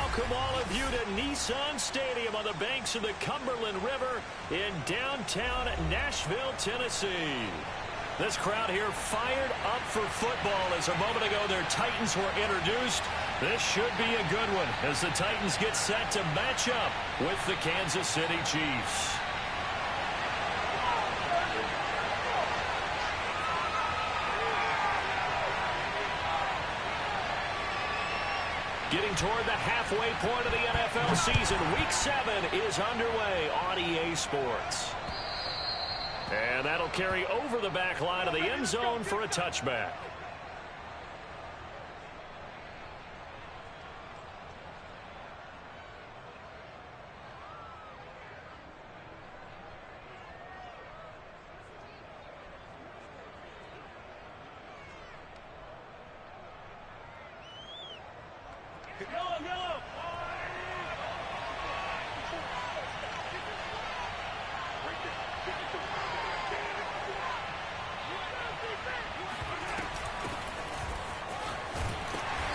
welcome all of you to Nissan Stadium on the banks of the Cumberland River in downtown Nashville, Tennessee. This crowd here fired up for football as a moment ago their Titans were introduced. This should be a good one as the Titans get set to match up with the Kansas City Chiefs. Getting toward the halfway point of the NFL season, Week 7 is underway on EA Sports. And that'll carry over the back line of the end zone for a touchback.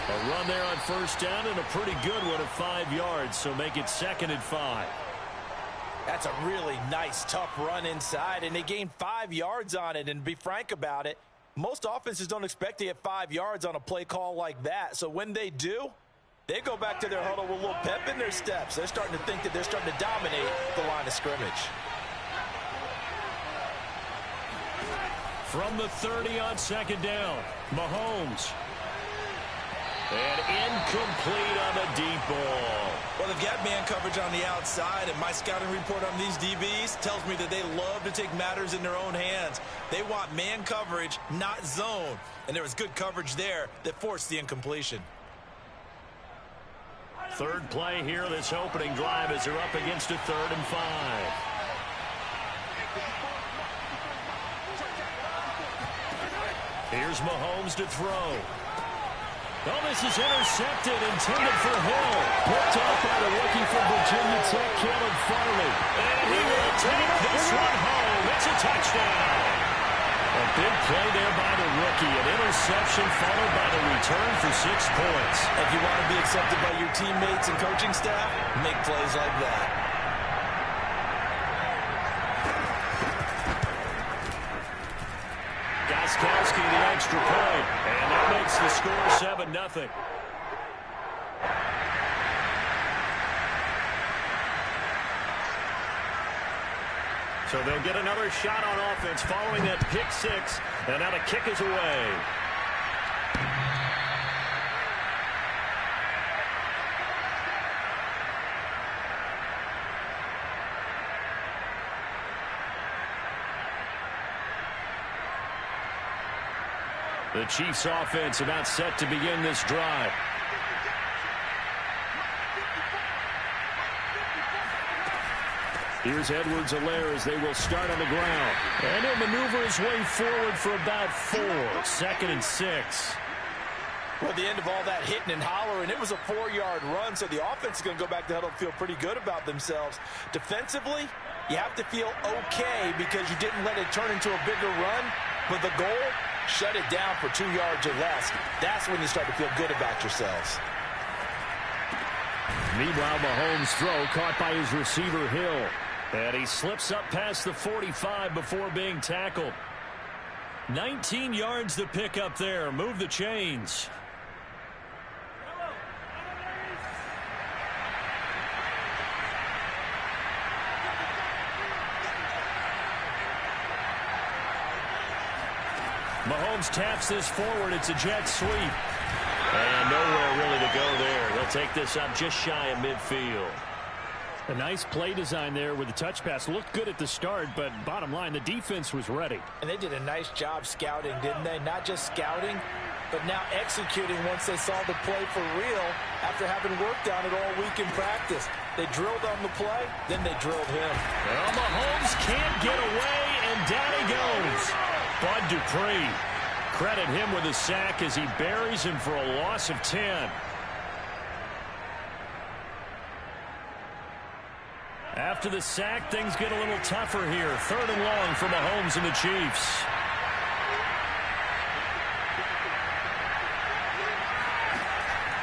A run there on first down and a pretty good one of 5 yards, so make it 2nd and 5. That's a really nice, tough run inside, and they gained 5 yards on it. And to be frank about it, most offenses don't expect to get 5 yards on a play call like that. So when they do, they go back to their huddle with a little pep in their steps. They're starting to think that they're starting to dominate the line of scrimmage. From the 30 on 2nd down, Mahomes. And incomplete on the deep ball. Well, they've got man coverage on the outside, and my scouting report on these DBs tells me that they love to take matters in their own hands. They want man coverage, not zone. And there was good coverage there that forced the incompletion. Third play here, this opening drive as they're up against a 3rd and 5. Here's Mahomes to throw. Oh, this is intercepted, intended for Hill. Picked off by the rookie from Virginia Tech, Caleb Farley. And he will take this one home. It's a touchdown. A big play there by the rookie. An interception followed by the return for 6 points. If you want to be accepted by your teammates and coaching staff, make plays like that. Gostkowski the extra point, and that makes the score 7-0. So they'll get another shot on offense following that pick 6, and now the kick is away. The Chiefs offense about set to begin this drive. Here's Edwards-Helaire as they will start on the ground. And he'll maneuver his way forward for about 4. 2nd and 6. Well, at the end of all that hitting and hollering, it was a 4-yard run, so the offense is going to go back to huddle and feel pretty good about themselves. Defensively, you have to feel okay because you didn't let it turn into a bigger run, but the goal, shut it down for 2 yards or less. That's when you start to feel good about yourselves. Meanwhile, Mahomes' throw caught by his receiver, Hill. And he slips up past the 45 before being tackled. 19 yards to pick up there. Move the chains. Mahomes taps this forward. It's a jet sweep. And nowhere really to go there. They'll take this up just shy of midfield. A nice play design there with the touch pass. Looked good at the start, but bottom line, the defense was ready. And they did a nice job scouting, didn't they? Not just scouting, but now executing once they saw the play for real after having worked on it all week in practice. They drilled on the play, then they drilled him. Well, Mahomes can't get away, and down he goes. Bud Dupree. Credit him with a sack as he buries him for a loss of 10. After the sack, things get a little tougher here. 3rd and long for Mahomes and the Chiefs.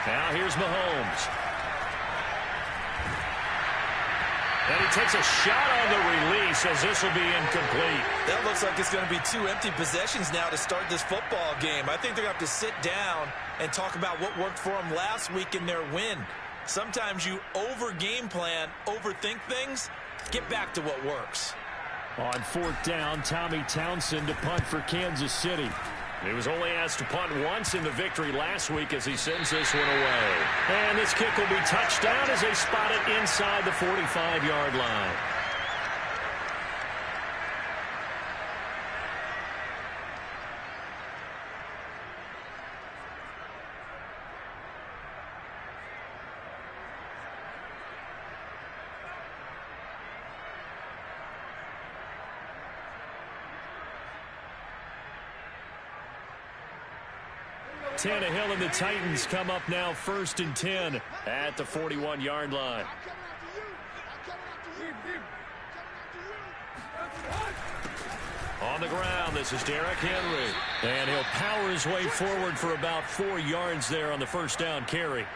Now here's Mahomes. And he takes a shot on the release as this will be incomplete. That looks like it's going to be 2 empty possessions now to start this football game. I think they're going to have to sit down and talk about what worked for them last week in their win. Sometimes you over-game plan, overthink things. Get back to what works. On 4th down, Tommy Townsend to punt for Kansas City. He was only asked to punt once in the victory last week as he sends this one away. And this kick will be touched down as they spot it inside the 45-yard line. Tannehill and the Titans come up now 1st and 10 at the 41-yard line. On the ground, this is Derrick Henry. And he'll power his way forward for about 4 yards there on the 1st down carry.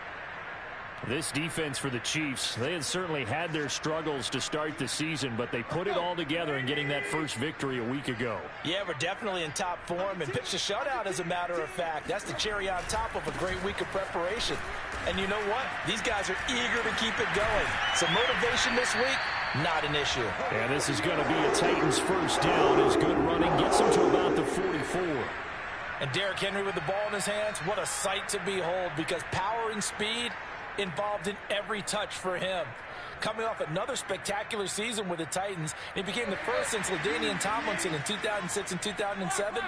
This defense for the Chiefs, they had certainly had their struggles to start the season, but they put it all together in getting that first victory a week ago. Yeah, we're definitely in top form and pitched a shutout, as a matter of fact. That's the cherry on top of a great week of preparation. And you know what? These guys are eager to keep it going. So motivation this week, not an issue. And this is going to be a Titans 1st down as good running gets them to about the 44. And Derrick Henry with the ball in his hands, what a sight to behold, because power and speed involved in every touch for him. Coming off another spectacular season with the Titans, he became the first since LaDainian Tomlinson in 2006 and 2007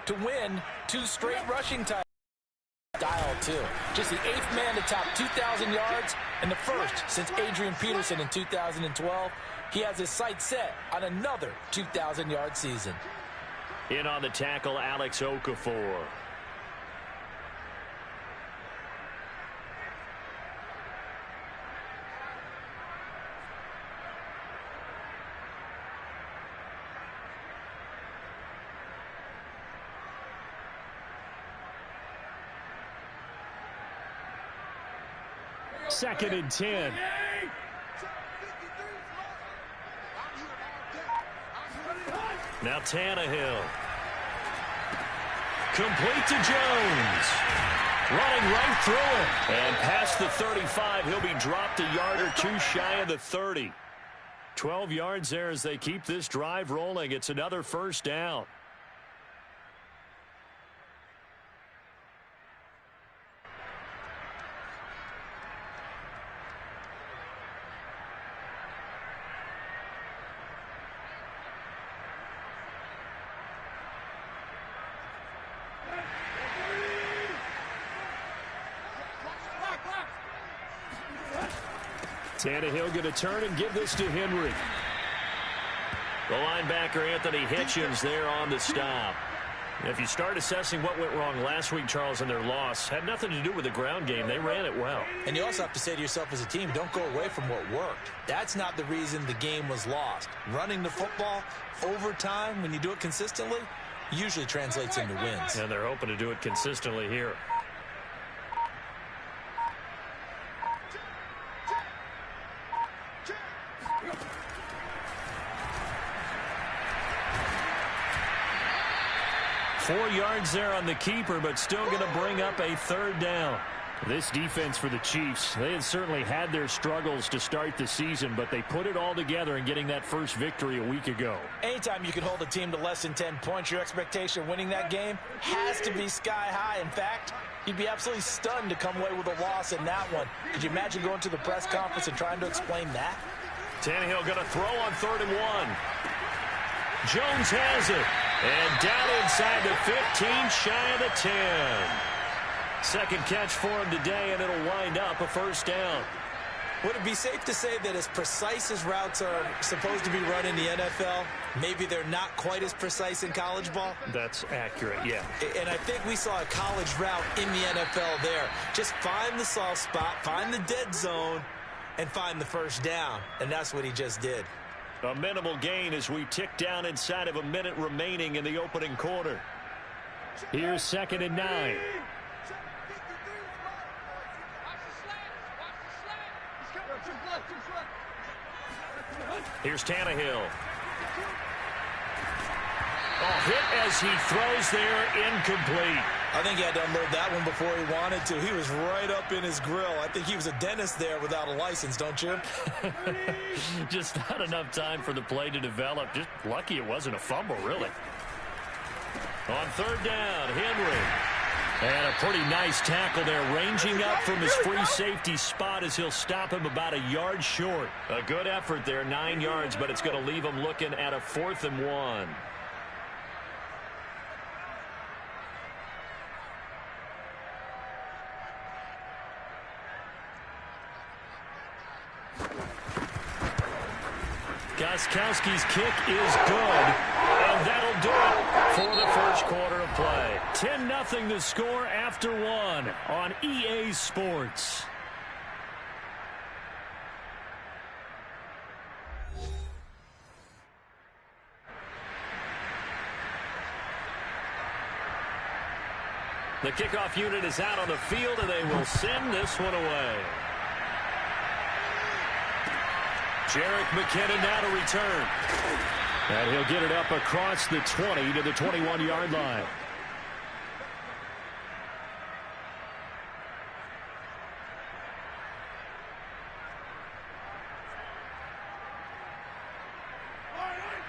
to win 2 straight rushing titles. Dial 2. Just the 8th man to top 2,000 yards and the first since Adrian Peterson in 2012. He has his sights set on another 2,000-yard season. In on the tackle, Alex Okafor. Second and 10. Now Tannehill. Complete to Jones. Running right through it. And past the 35, he'll be dropped a yard or 2 shy of the 30. 12 yards there as they keep this drive rolling. It's another 1st down. Tannehill going to turn and give this to Henry. The linebacker, Anthony Hitchens, there on the stop. If you start assessing what went wrong last week, Charles, in their loss, had nothing to do with the ground game. They ran it well. And you also have to say to yourself as a team, don't go away from what worked. That's not the reason the game was lost. Running the football over time, when you do it consistently, usually translates into wins. And they're hoping to do it consistently here. Four yards there on the keeper, but still going to bring up a 3rd down. This defense for the Chiefs, they had certainly had their struggles to start the season, but they put it all together in getting that first victory a week ago. Anytime you can hold a team to less than 10 points, your expectation of winning that game has to be sky high. In fact, you'd be absolutely stunned to come away with a loss in that one. Could you imagine going to the press conference and trying to explain that? Tannehill going to throw on 3rd and 1. Jones has it. And down inside the 15, shy of the 10. Second catch for him today, and it'll wind up a 1st down. Would it be safe to say that as precise as routes are supposed to be run in the NFL, maybe they're not quite as precise in college ball? That's accurate, yeah. And I think we saw a college route in the NFL there. Just find the soft spot, find the dead zone, and find the 1st down. And that's what he just did. A minimal gain as we tick down inside of a minute remaining in the opening quarter. Here's 2nd and 9. Here's Tannehill. Oh, hit as he throws there, incomplete. I think he had to unload that one before he wanted to. He was right up in his grill. I think he was a dentist there without a license, don't you? Just not enough time for the play to develop. Just lucky it wasn't a fumble, really. On third down, Henry. And a pretty nice tackle there, ranging up from his free safety spot as he'll stop him about a yard short. A good effort there, 9 yards, but it's going to leave him looking at a 4th and 1. Gostkowski's kick is good, and that'll do it for the first quarter of play. 10-0 the score after 1 on EA Sports. The kickoff unit is out on the field, and they will send this one away. Jerick McKinnon now to return. And he'll get it up across the 20 to the 21-yard line.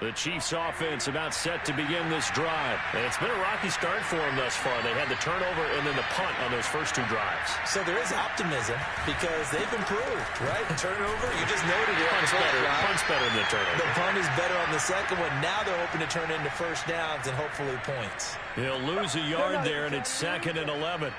The Chiefs offense about set to begin this drive. And it's been a rocky start for them thus far. They had the turnover and then the punt on those first 2 drives. So there is optimism because they've improved, right? Turnover, you just noted it. Punt's better than the turnover. The punt is better on the second one. Now they're hoping to turn into first downs and hopefully points. He'll lose a yard there, and it's 2nd and 11.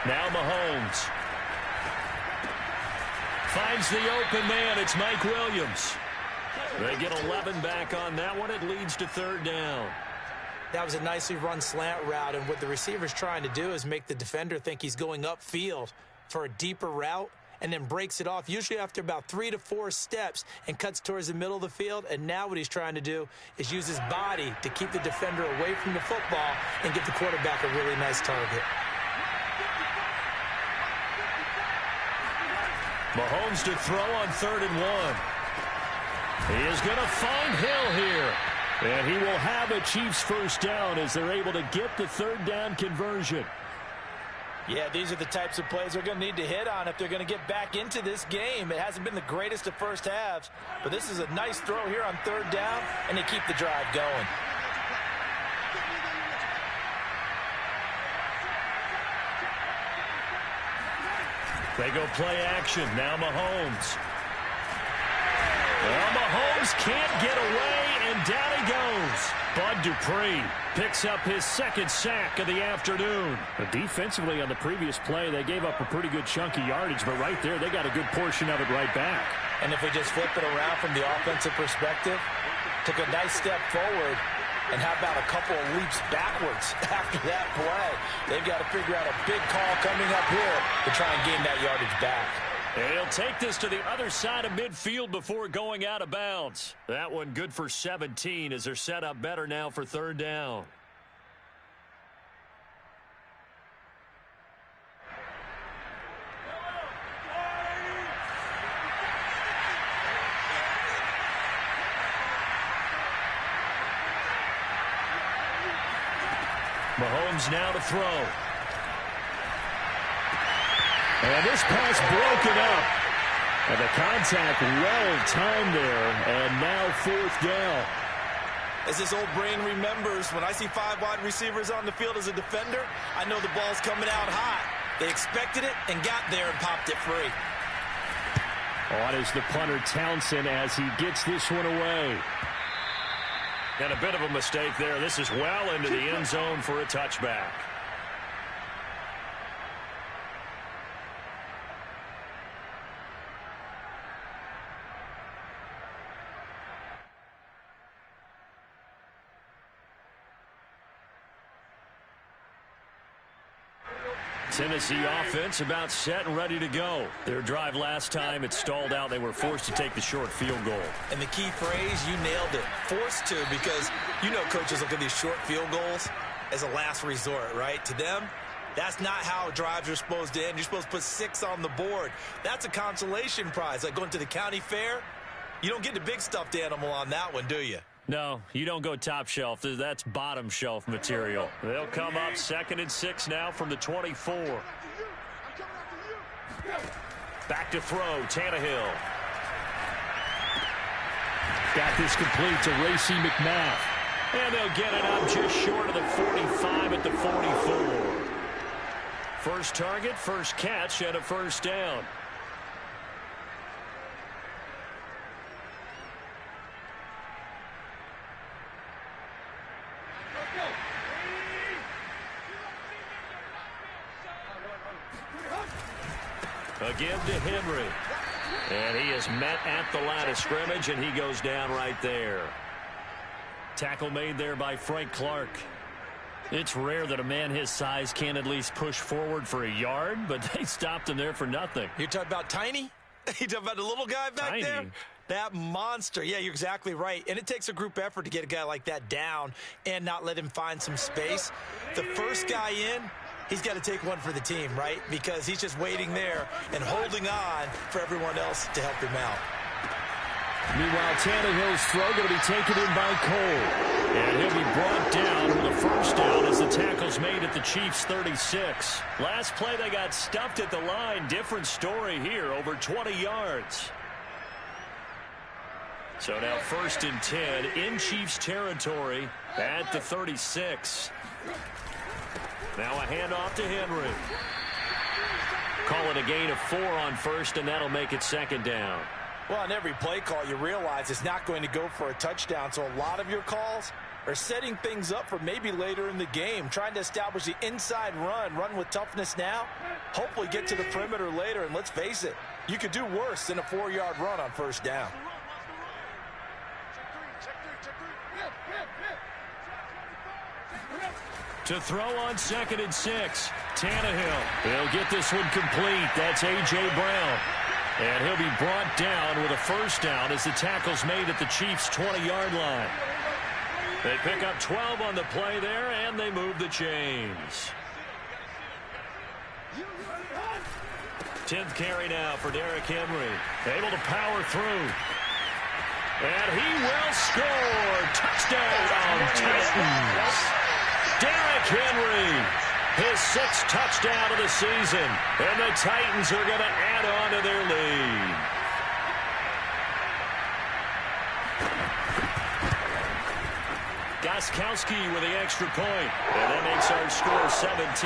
Now Mahomes finds the open man. It's Mike Williams. They get 11 back on that one. It leads to 3rd down. That was a nicely run slant route, and what the receiver's trying to do is make the defender think he's going upfield for a deeper route and then breaks it off, usually after about 3 to 4 steps, and cuts towards the middle of the field. And now what he's trying to do is use his body to keep the defender away from the football and give the quarterback a really nice target. Mahomes to throw on 3rd and 1. He is going to find Hill here. And he will have a Chiefs first down as they're able to get the 3rd down conversion. Yeah, these are the types of plays they're going to need to hit on if they're going to get back into this game. It hasn't been the greatest of first halves, but this is a nice throw here on 3rd down, and they keep the drive going. They go play action. Now Mahomes. Well, Mahomes can't get away, and down he goes. Bud Dupree picks up his 2nd sack of the afternoon. Defensively on the previous play, they gave up a pretty good chunk of yardage, but right there, they got a good portion of it right back. And if we just flip it around from the offensive perspective, took a nice step forward, and how about a couple of leaps backwards after that play? They've got to figure out a big call coming up here to try and gain that yardage back. And he'll take this to the other side of midfield before going out of bounds. That one good for 17 as they're set up better now for 3rd down. Mahomes now to throw. And this pass broken up. And the contact well-timed there. And now 4th down. As this old brain remembers, when I see 5 wide receivers on the field as a defender, I know the ball's coming out hot. They expected it and got there and popped it free. On is the punter Townsend as he gets this one away. And a bit of a mistake there. This is well into the end zone for a touchback. Tennessee offense about set and ready to go. Their drive last time, it stalled out. They were forced to take the short field goal. And the key phrase, you nailed it, forced to, because you know coaches look at these short field goals as a last resort, right? To them, that's not how drives are supposed to end. You're supposed to put 6 on the board. That's a consolation prize. Like going to the county fair, you don't get the big stuffed animal on that one, do you? No, you don't go top shelf. That's bottom shelf material. They'll come up 2nd and 6 now from the 24. Back to throw, Tannehill. Got this complete to Racey McMath. And they'll get it up just short of the 45 at the 44. First target, first catch, and a first down. Again to Henry. And he is met at the line of scrimmage, and he goes down right there. Tackle made there by Frank Clark. It's rare that a man his size can't at least push forward for a yard, but they stopped him there for nothing. You're talking about Tiny? You talking about the little guy back there? That monster. Yeah, you're exactly right. And it takes a group effort to get a guy like that down and not let him find some space. The first guy in, he's got to take one for the team, right? Because he's just waiting there and holding on for everyone else to help him out. Meanwhile, Tannehill's throw going to be taken in by Cole. And he'll be brought down with a first down as the tackle's made at the Chiefs' 36. Last play, they got stuffed at the line. Different story here, over 20 yards. So now 1st and 10 in Chiefs territory at the 36. Now a handoff to Henry. Call it a gain of 4 on 1st, and that'll make it 2nd down. Well, on every play call, you realize it's not going to go for a touchdown. So a lot of your calls are setting things up for maybe later in the game, trying to establish the inside run with toughness now, hopefully get to the perimeter later. And let's face it, you could do worse than a 4-yard run on 1st down. To throw on 2nd and 6, Tannehill. He'll get this one complete. That's A.J. Brown. And he'll be brought down with a first down as the tackle's made at the Chiefs' 20-yard line. They pick up 12 on the play there, and they move the chains. 10th carry now for Derrick Henry. Able to power through. And he will score. Touchdown, Titans. Derrick Henry. His 6th touchdown of the season. And the Titans are going to add on to their lead. Gostkowski with the extra point. And that makes our score 17-0.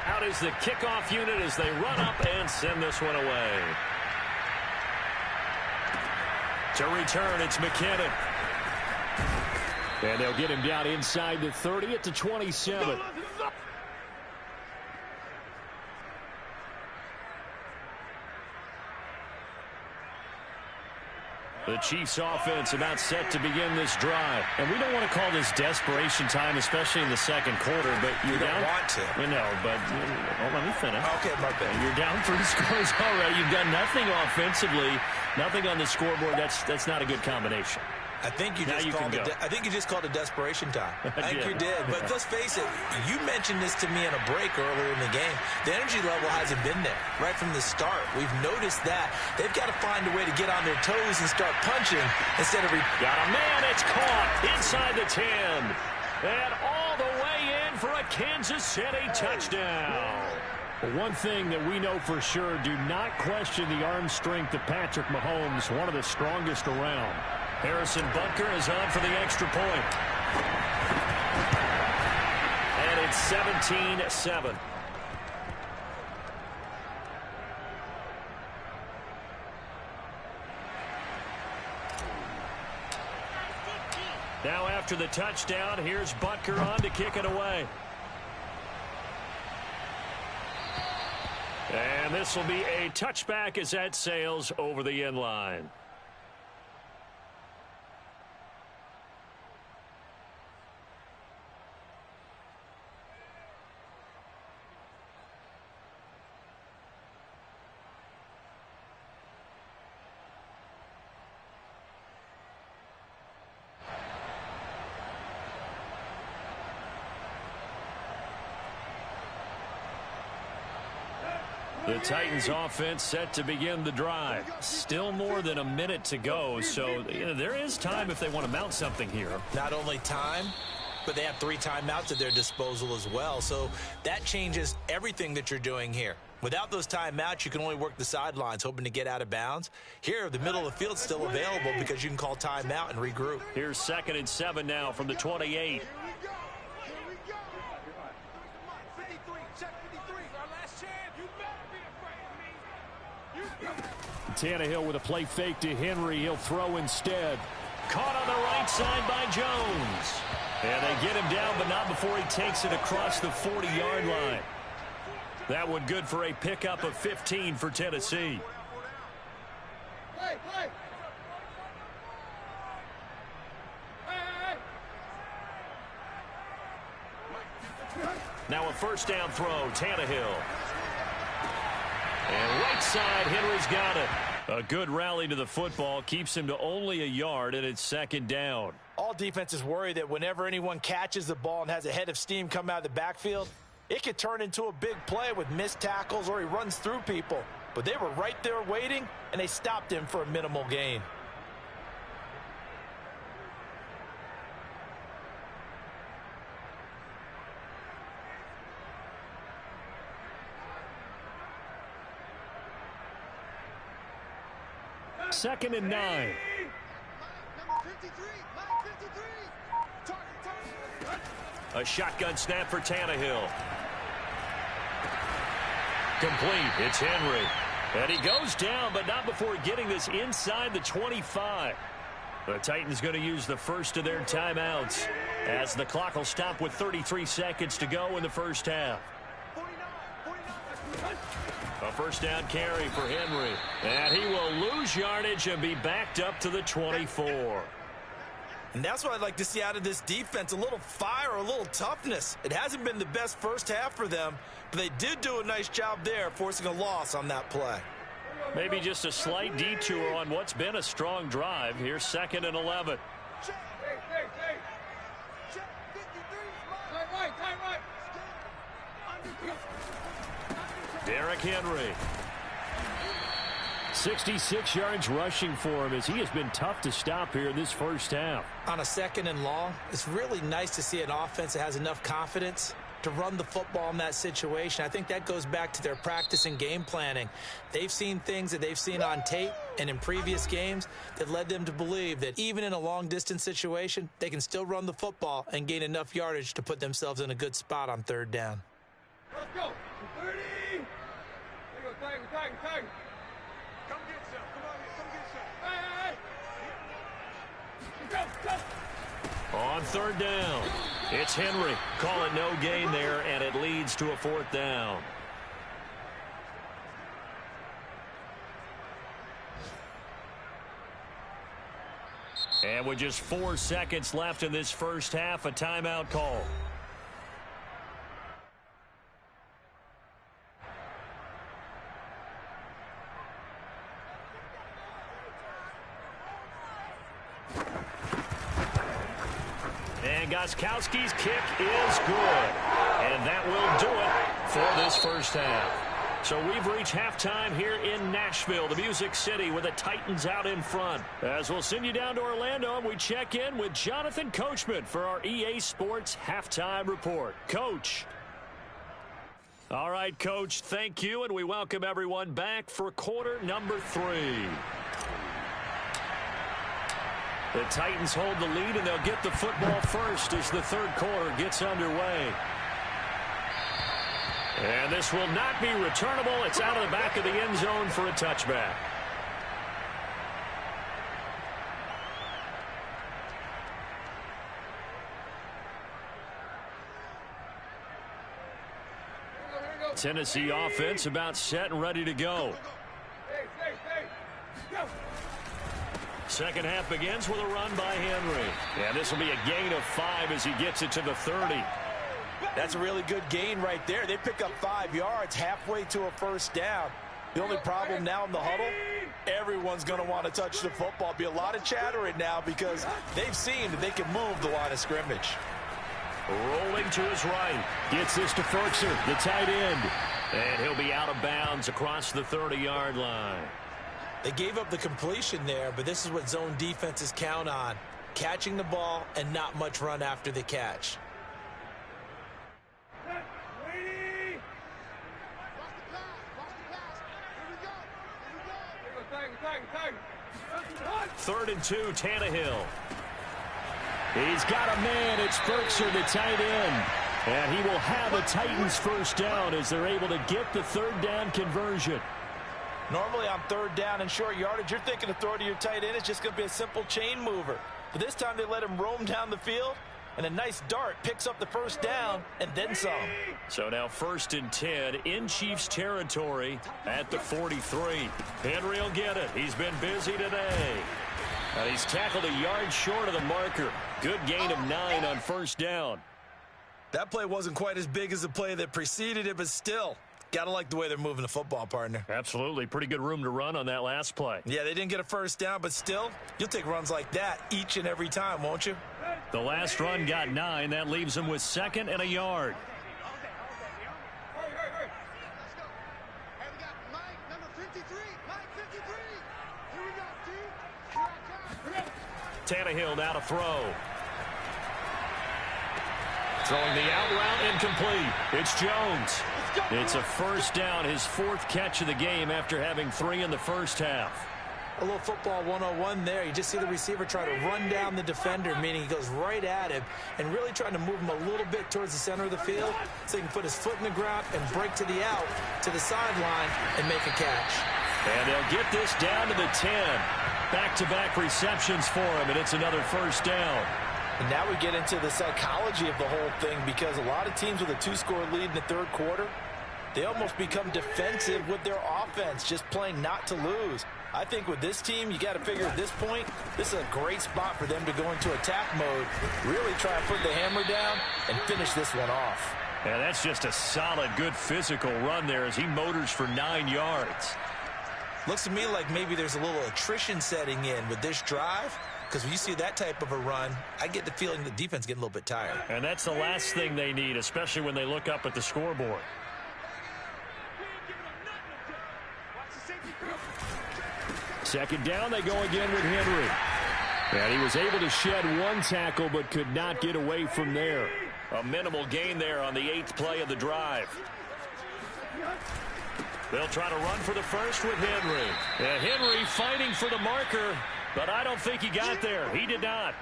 Out is the kickoff unit as they run up and send this one away. To return, it's McKinnon. And they'll get him down inside the 30 at the 27. The Chiefs offense about set to begin this drive. And we don't want to call this desperation time, especially in the 2nd quarter, but you're down. You don't want to. No, but let me finish. Okay, my bad. You're down 3 scores already. You've done nothing offensively, nothing on the scoreboard. That's not a good combination. I think you just called it desperation time. I think you did. But let's face it, you mentioned this to me in a break earlier in the game. The energy level hasn't been there right from the start. We've noticed that. They've got to find a way to get on their toes and start punching instead of... Got a man. It's caught inside the 10. And all the way in for a Kansas City touchdown. One thing that we know for sure, do not question the arm strength of Patrick Mahomes, one of the strongest around. Harrison Butker is on for the extra point. And it's 17-7. Now after the touchdown, here's Butker on to kick it away. And this will be a touchback as that sails over the end line. The Titans offense set to begin the drive. Still more than a minute to go, so there is time if they want to mount something here. Not only time, but they have 3 timeouts at their disposal as well. So that changes everything that you're doing here. Without those timeouts, you can only work the sidelines, hoping to get out of bounds. Here, the middle of the field's still available because you can call timeout and regroup. Here's 2nd and 7 now from the 28. Tannehill with a play fake to Henry. He'll throw instead. Caught on the right side by Jones. And they get him down, but not before he takes it across the 40-yard line. That one good for a pickup of 15 for Tennessee. Now a first down throw, Tannehill. And right side, Henry's got it. A good rally to the football keeps him to only a yard, and it's 2nd down. All defenses worry that whenever anyone catches the ball and has a head of steam come out of the backfield, it could turn into a big play with missed tackles or he runs through people. But they were right there waiting, and they stopped him for a minimal gain. Second and 9. A shotgun snap for Tannehill. Complete. It's Henry. And he goes down, but not before getting this inside the 25. The Titans going to use the first of their timeouts as the clock will stop with 33 seconds to go in the first half. A first down carry for Henry. And he will lose yardage and be backed up to the 24. And that's what I'd like to see out of this defense, a little fire, a little toughness. It hasn't been the best first half for them, but they did do a nice job there, forcing a loss on that play. Maybe just a slight detour on what's been a strong drive. Here's 2nd and 11. Derrick Henry. 66 yards rushing for him as he has been tough to stop here in this first half. On a 2nd and long, it's really nice to see an offense that has enough confidence to run the football in that situation. I think that goes back to their practice and game planning. They've seen things that they've seen on tape and in previous games that led them to believe that even in a long-distance situation, they can still run the football and gain enough yardage to put themselves in a good spot on 3rd down. Let's go. 30. There you go, Tiger. Come get some. Come on here. Come get some. Hey. Go. On 3rd down, it's Henry. Call it no gain there, and it leads to a 4th down. And with just 4 seconds left in this first half, a timeout call. And Gostkowski's kick is good. And that will do it for this first half. So we've reached halftime here in Nashville, the Music City, with the Titans out in front. As we'll send you down to Orlando, and we check in with Jonathan Coachman for our EA Sports Halftime Report. Coach. All right, Coach, thank you, and we welcome everyone back for quarter number 3. The Titans hold the lead, and they'll get the football first as the 3rd quarter gets underway. And this will not be returnable. It's out of the back of the end zone for a touchback. Tennessee offense about set and ready to go. Second half begins with a run by Henry. And this will be a gain of 5 as he gets it to the 30. That's a really good gain right there. They pick up 5 yards halfway to a first down. The only problem now in the huddle, everyone's going to want to touch the football. Be a lot of chatter right now because they've seen that they can move the line of scrimmage. Rolling to his right. Gets this to Ferkser, the tight end. And he'll be out of bounds across the 30-yard line. They gave up the completion there, but this is what zone defenses count on. Catching the ball and not much run after the catch. Third and 2, Tannehill. He's got a man. It's Firkser, the tight end. And he will have a Titans first down as they're able to get the third down conversion. Normally on third down and short yardage, you're thinking to throw to your tight end. It's just going to be a simple chain mover. But this time they let him roam down the field, and a nice dart picks up the first down and then some. So now 1st and 10 in Chiefs territory at the 43. Henry will get it. He's been busy today. And he's tackled a yard short of the marker. Good gain of 9 on first down. That play wasn't quite as big as the play that preceded it, but still, gotta like the way they're moving the football, partner. Absolutely. Pretty good room to run on that last play. Yeah, they didn't get a first down, but still, you'll take runs like that each and every time, won't you? The last run got 9. That leaves them with 2nd and a yard. Tannehill now to throw. Throwing the out route, incomplete. It's Jones. It's a first down, his 4th catch of the game after having 3 in the first half. A little football 101 there. You just see the receiver try to run down the defender, meaning he goes right at him and really trying to move him a little bit towards the center of the field so he can put his foot in the ground and break to the out, to the sideline, and make a catch. And they'll get this down to the 10. Back-to-back receptions for him, and it's another first down. And now we get into the psychology of the whole thing, because a lot of teams with a 2-score lead in the third quarter, they almost become defensive with their offense, just playing not to lose. I think with this team, you got to figure at this point, this is a great spot for them to go into attack mode, really try and put the hammer down and finish this one off. Yeah, that's just a solid, good physical run there as he motors for 9 yards. Looks to me like maybe there's a little attrition setting in with this drive, because when you see that type of a run, I get the feeling the defense getting a little bit tired. And that's the last thing they need, especially when they look up at the scoreboard. Second down, they go again with Henry. And he was able to shed 1 tackle but could not get away from there. A minimal gain there on the 8th play of the drive. They'll try to run for the first with Henry. And Henry fighting for the marker, but I don't think he got there. He did not.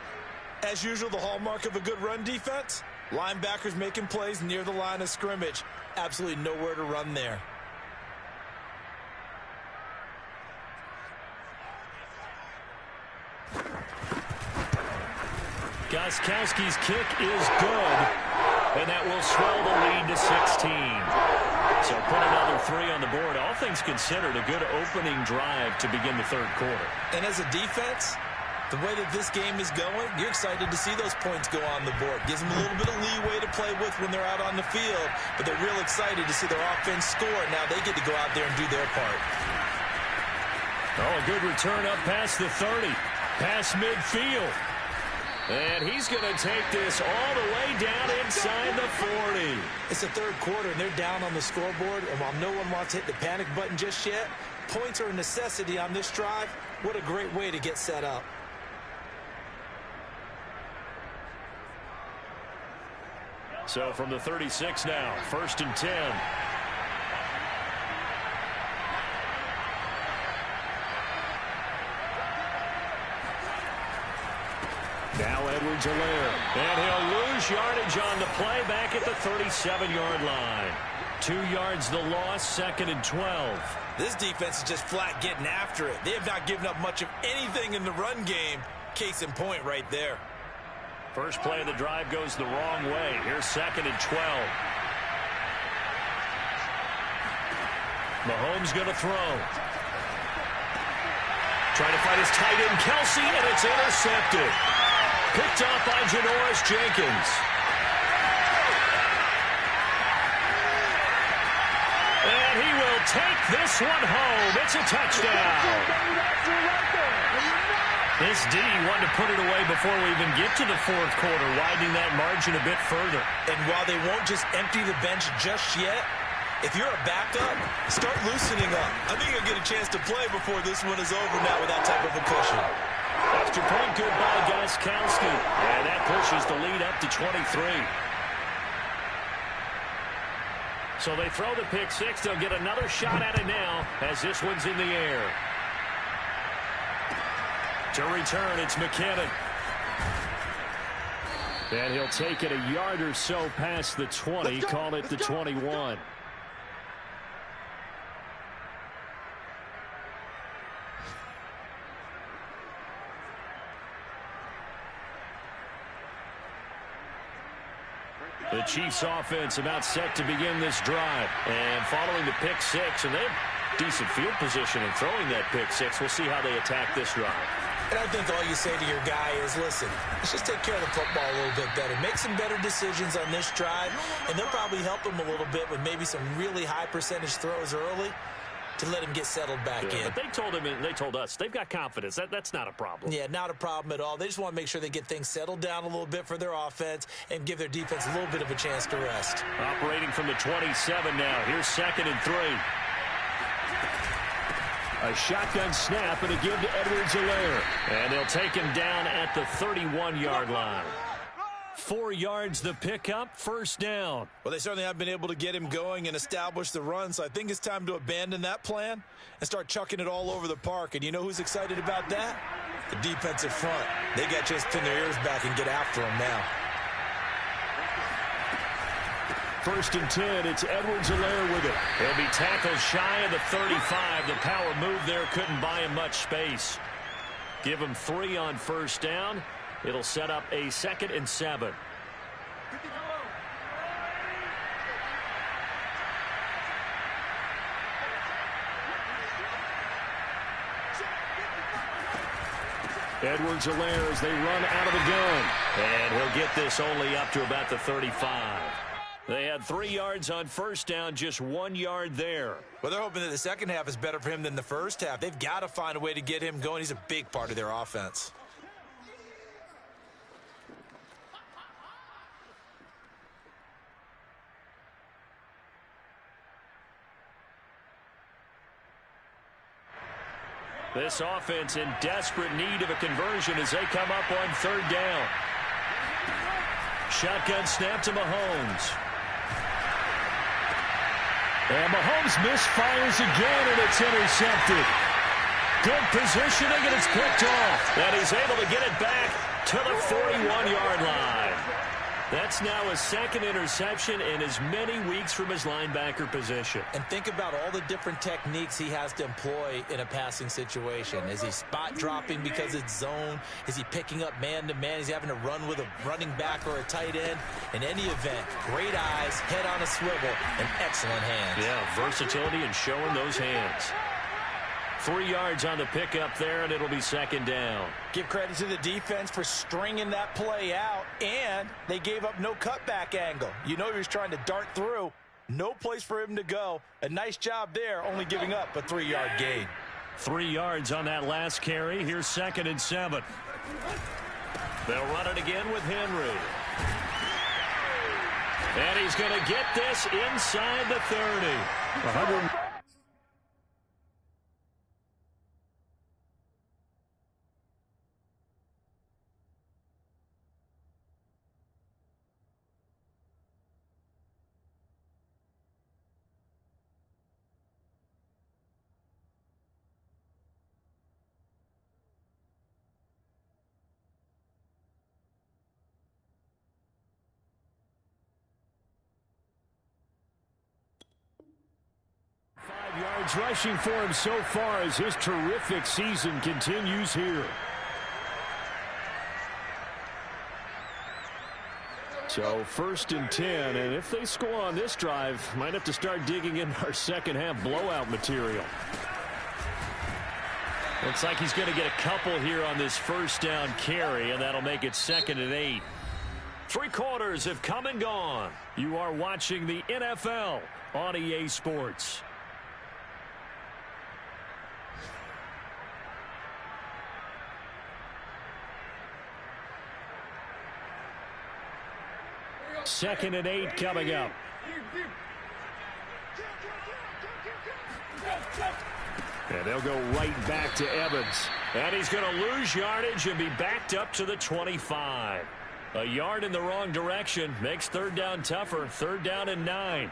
As usual, the hallmark of a good run defense, linebackers making plays near the line of scrimmage. Absolutely nowhere to run there. Gostkowski's kick is good, and that will swell the lead to 16. So put another 3 on the board. All things considered, a good opening drive to begin the third quarter. And as a defense, the way that this game is going, you're excited to see those points go on the board. Gives them a little bit of leeway to play with when they're out on the field, but they're real excited to see their offense score. Now they get to go out there and do their part. Oh, a good return up past the 30, past midfield. And he's going to take this all the way down inside the 40. It's the third quarter, and they're down on the scoreboard. And while no one wants to hit the panic button just yet, points are a necessity on this drive. What a great way to get set up. So from the 36 now, 1st and 10. Now Edwards-Helaire, and he'll lose yardage on the play back at the 37-yard line. 2 yards the loss, 2nd and 12. This defense is just flat getting after it. They have not given up much of anything in the run game. Case in point right there. First play of the drive goes the wrong way. Here's 2nd and 12. Mahomes going to throw. Trying to find his tight end, Kelsey, and it's intercepted. Picked up by Janoris Jenkins. And he will take this one home. It's a touchdown. This D wanted to put it away before we even get to the fourth quarter, widening that margin a bit further. And while they won't just empty the bench just yet, If you're a backup, start loosening up. I think you'll get a chance to play before this one is over now with that type of a cushion. Extra point good by Gostkowski. And that pushes the lead up to 23. So they throw the pick six. They'll get another shot at it now as this one's in the air. To return, it's McKinnon. And he'll take it a yard or so past the 20, call it the 21. The Chiefs offense about set to begin this drive. And following the pick six, and they have decent field position in throwing that pick six. We'll see how they attack this drive. And I think all you say to your guy is, listen, let's just take care of the football a little bit better. Make some better decisions on this drive, and they'll probably help him a little bit with maybe some really high percentage throws early to let him get settled back in. But they told him, and they told us, they've got confidence. That's not a problem. Yeah, not a problem at all. They just want to make sure they get things settled down a little bit for their offense and give their defense a little bit of a chance to rest. Operating from the 27 now. Here's 2nd and 3. A shotgun snap and a give to Edwards-Helaire. And they'll take him down at the 31-yard line. 4 yards the pickup, first down. Well, they certainly have been able to get him going and establish the run, so I think it's time to abandon that plan and start chucking it all over the park. And you know who's excited about that? The defensive front. They got a chance to pin their ears back and get after him now. 1st and 10, it's Edwards-Helaire with it. He'll be tackled shy of the 35. The power move there couldn't buy him much space. Give him 3 on first down. It'll set up a 2nd and 7. Edwards-Helaire as they run out of the gun. And he'll get this only up to about the 35. They had 3 yards on first down, just 1 yard there. Well, they're hoping that the second half is better for him than the first half. They've got to find a way to get him going. He's a big part of their offense. This offense in desperate need of a conversion as they come up on 3rd down. Shotgun snap to Mahomes. And Mahomes misfires again, and it's intercepted. Good positioning, and it's picked off. And he's able to get it back to the 41-yard line. That's now his 2nd interception in as many weeks from his linebacker position. And think about all the different techniques he has to employ in a passing situation. Is he spot dropping because it's zone? Is he picking up man-to-man? Is he having to run with a running back or a tight end? In any event, great eyes, head on a swivel, and excellent hands. Yeah, versatility and showing those hands. 3 yards on the pickup there, and it'll be 2nd down. Give credit to the defense for stringing that play out, and they gave up no cutback angle. You know he was trying to dart through. No place for him to go. A nice job there, only giving up a 3-yard gain. 3 yards on that last carry. Here's 2nd and 7. They'll run it again with Henry. And he's going to get this inside the 30. 5 yards rushing for him so far as his terrific season continues here. So 1st and 10, and if they score on this drive, might have to start digging in our second half blowout material. Looks like he's going to get a couple here on this first down carry, and that'll make it 2nd and 8. 3 quarters have come and gone. You are watching the NFL on EA Sports. Second and 8 coming up. And they'll go right back to Evans. And he's going to lose yardage and be backed up to the 25. A yard in the wrong direction makes third down tougher. Third down and 9.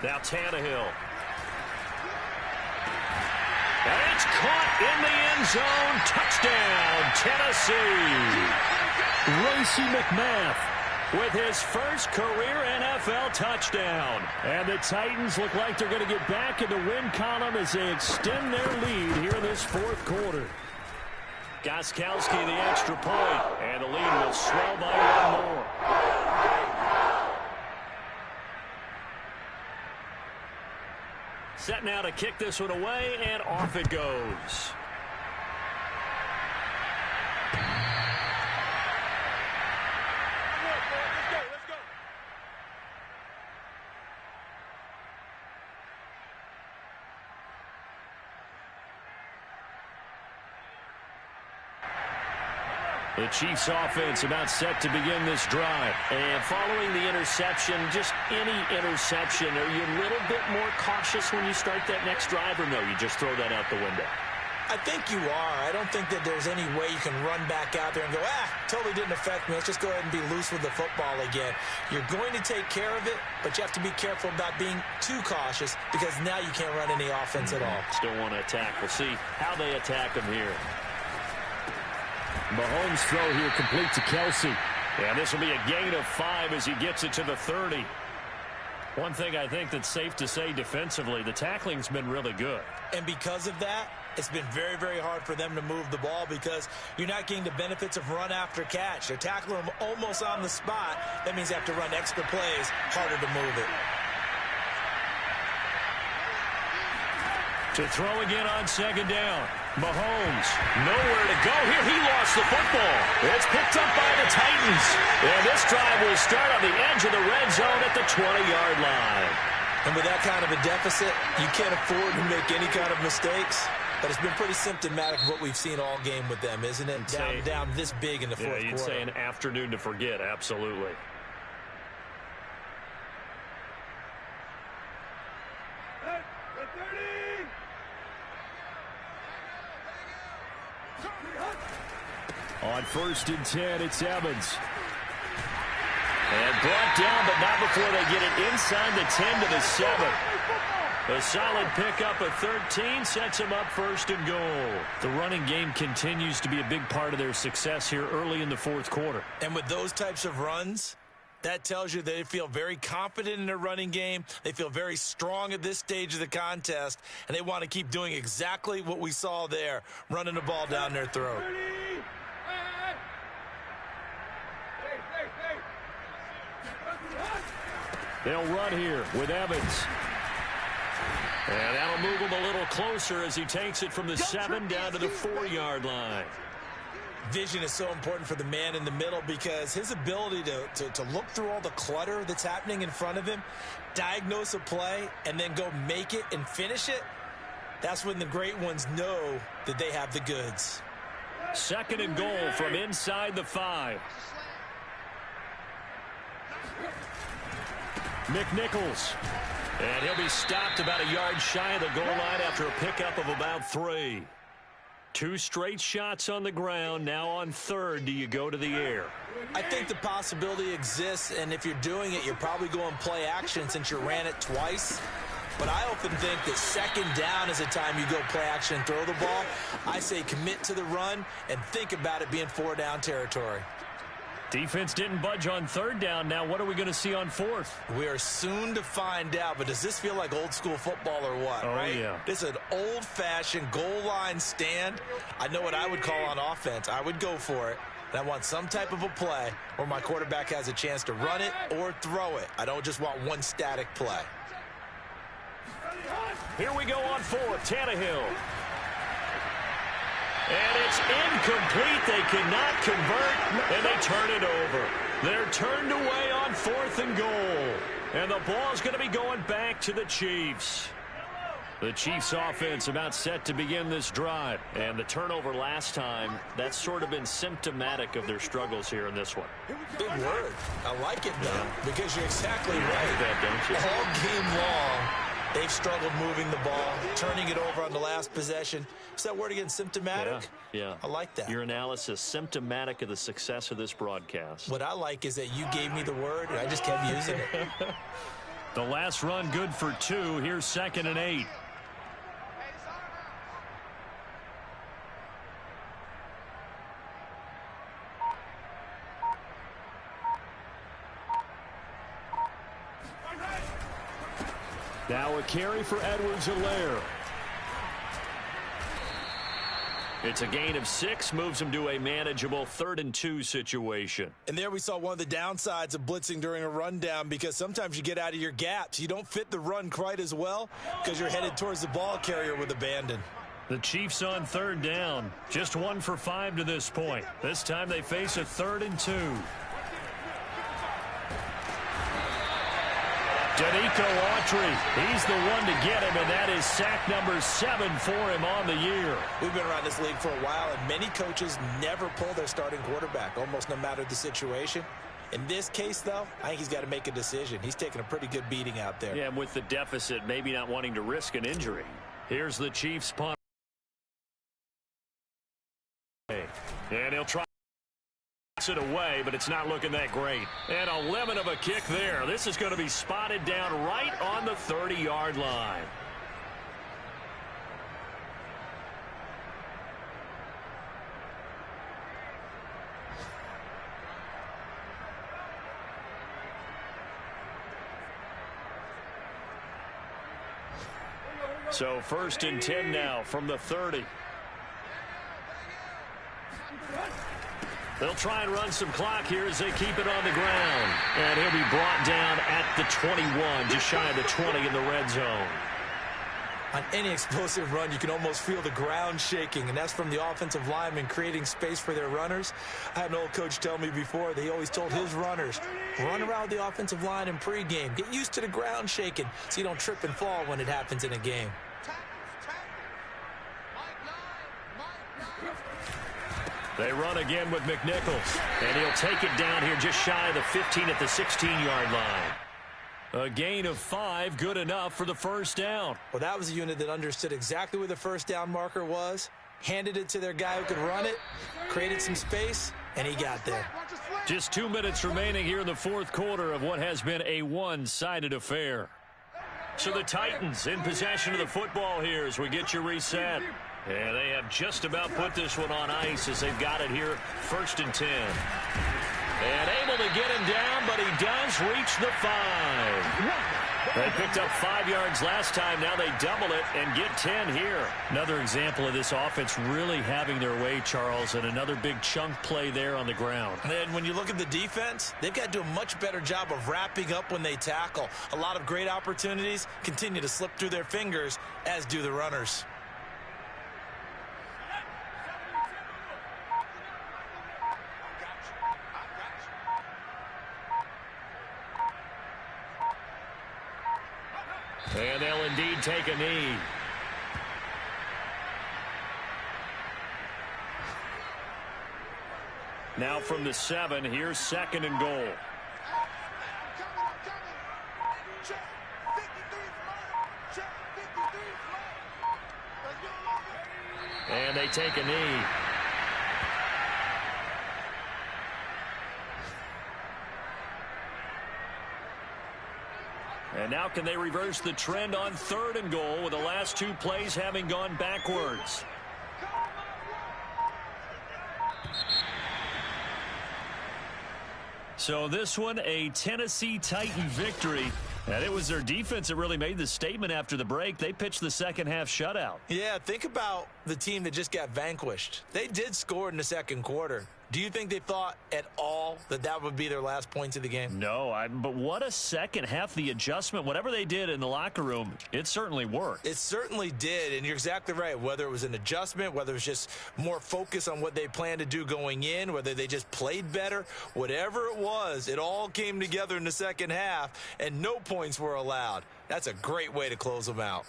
Now Tannehill. And it's caught in the end zone. Touchdown, Tennessee. Racey McMath with his first career NFL touchdown. And the Titans look like they're going to get back in the win column as they extend their lead here in this fourth quarter. Gostkowski the extra point, and the lead will swell by one more. Set now to kick this one away, and off it goes. The Chiefs offense about set to begin this drive. And following the interception, just any interception, are you a little bit more cautious when you start that next drive, or no, you just throw that out the window? I think you are. I don't think that there's any way you can run back out there and go, totally didn't affect me. Let's just go ahead and be loose with the football again. You're going to take care of it, but you have to be careful about being too cautious because now you can't run any offense at all. Still want to attack. We'll see how they attack them here. Mahomes throw here complete to Kelsey. And this will be a gain of 5 as he gets it to the 30. One thing I think that's safe to say defensively, the tackling's been really good. And because of that, it's been very, very hard for them to move the ball because you're not getting the benefits of run after catch. They're tackling them almost on the spot. That means they have to run extra plays, harder to move it. To throw again on second down. Mahomes, nowhere to go here. He lost the football. It's picked up by the Titans. And this drive will start on the edge of the red zone at the 20-yard line. And with that kind of a deficit, you can't afford to make any kind of mistakes. But it's been pretty symptomatic of what we've seen all game with them, isn't it? Down this big in the fourth quarter. You'd say an afternoon to forget, absolutely. On 1st and 10, it's Evans. And brought down, but not before they get it inside the 10 to the 7. A solid pickup of 13 sets them up 1st and goal. The running game continues to be a big part of their success here early in the fourth quarter. And with those types of runs, that tells you they feel very confident in their running game. They feel very strong at this stage of the contest, and they want to keep doing exactly what we saw there, running the ball down their throat. They'll run here with Evans. And that'll move him a little closer as he takes it from the 7 down to the 4-yard line. Vision is so important for the man in the middle because his ability to look through all the clutter that's happening in front of him, diagnose a play, and then go make it and finish it, that's when the great ones know that they have the goods. 2nd and goal from inside the 5. McNichols. And he'll be stopped about a yard shy of the goal line after a pickup of about 3. 2 straight shots on the ground. Now on 3rd, do you go to the air? I think the possibility exists, and if you're doing it, you're probably going play action since you ran it twice. But I often think that 2nd down is a time you go play action and throw the ball. I say commit to the run and think about it being 4-down territory. Defense didn't budge on 3rd down. Now what are we going to see on 4th? We are soon to find out, but does this feel like old school football or what? Oh, right? Yeah. This is an old-fashioned goal line stand. I know what I would call on offense. I would go for it. And I want some type of a play where my quarterback has a chance to run it or throw it. I don't just want one static play. Here we go on 4th. Tannehill. And it's incomplete. They cannot convert, and they turn it over. They're turned away on 4th and goal. And the ball's going to be going back to the Chiefs. The Chiefs offense about set to begin this drive. And the turnover last time, that's sort of been symptomatic of their struggles here in this one. Big word. I like it, though, because you're exactly right. That, don't you? All game long, they've struggled moving the ball, turning it over on the last possession. Is that word again, symptomatic? Yeah. I like that. Your analysis, symptomatic of the success of this broadcast. What I like is that you gave me the word, and I just kept using it. The last run good for 2. Here's 2nd and 8. Now a carry for Edwards-Helaire. It's a gain of 6, moves him to a manageable 3rd and 2 situation. And there we saw one of the downsides of blitzing during a rundown, because sometimes you get out of your gaps. You don't fit the run quite as well because you're headed towards the ball carrier with abandon. The Chiefs on 3rd down. Just 1 for 5 to this point. This time they face a 3rd and 2. Denico Autry, he's the one to get him, and that is sack number 7 for him on the year. We've been around this league for a while, and many coaches never pull their starting quarterback, almost no matter the situation. In this case, though, I think he's got to make a decision. He's taking a pretty good beating out there. Yeah, and with the deficit, maybe not wanting to risk an injury. Here's the Chiefs punt. And he'll try it away, but it's not looking that great. And a lemon of a kick there. This is going to be spotted down right on the 30-yard line. So 1st and 10 now from the 30. They'll try and run some clock here as they keep it on the ground. And he'll be brought down at the 21, just shy of the 20 in the red zone. On any explosive run, you can almost feel the ground shaking, and that's from the offensive linemen creating space for their runners. I had an old coach tell me before, they always told his runners, run around the offensive line in pregame. Get used to the ground shaking so you don't trip and fall when it happens in a game. They run again with McNichols, and he'll take it down here just shy of the 15 at the 16-yard line. A gain of 5, good enough for the 1st down. Well, that was a unit that understood exactly where the 1st down marker was, handed it to their guy who could run it, created some space, and he got there. Just 2 minutes remaining here in the 4th quarter of what has been a one-sided affair. So the Titans in possession of the football here as we get you reset. And they have just about put this one on ice as they've got it here, 1st and 10. And able to get him down, but he does reach the 5. They picked up 5 yards last time. Now they double it and get 10 here. Another example of this offense really having their way, Charles, and another big chunk play there on the ground. And when you look at the defense, they've got to do a much better job of wrapping up when they tackle. A lot of great opportunities continue to slip through their fingers, as do the runners. And they'll indeed take a knee. Now from the 7, here's 2nd and goal. And they take a knee. And now can they reverse the trend on 3rd and goal with the last 2 plays having gone backwards? So this one, a Tennessee Titan victory. And it was their defense that really made the statement after the break. They pitched the second-half shutout. Yeah, think about the team that just got vanquished. They did score in the 2nd quarter. Do you think they thought at all that that would be their last points of the game? No, but what a second half. The adjustment, whatever they did in the locker room, it certainly worked. It certainly did, and you're exactly right. Whether it was an adjustment, whether it was just more focus on what they planned to do going in, whether they just played better, whatever it was, it all came together in the second half, and no points were allowed. That's a great way to close them out.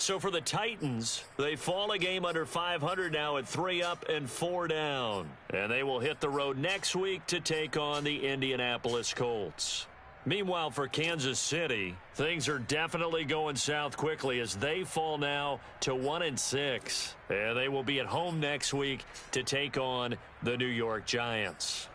So for the Titans, they fall a game under 500 now at 3 up and 4 down. And they will hit the road next week to take on the Indianapolis Colts. Meanwhile, for Kansas City, things are definitely going south quickly as they fall now to 1-6. And they will be at home next week to take on the New York Giants.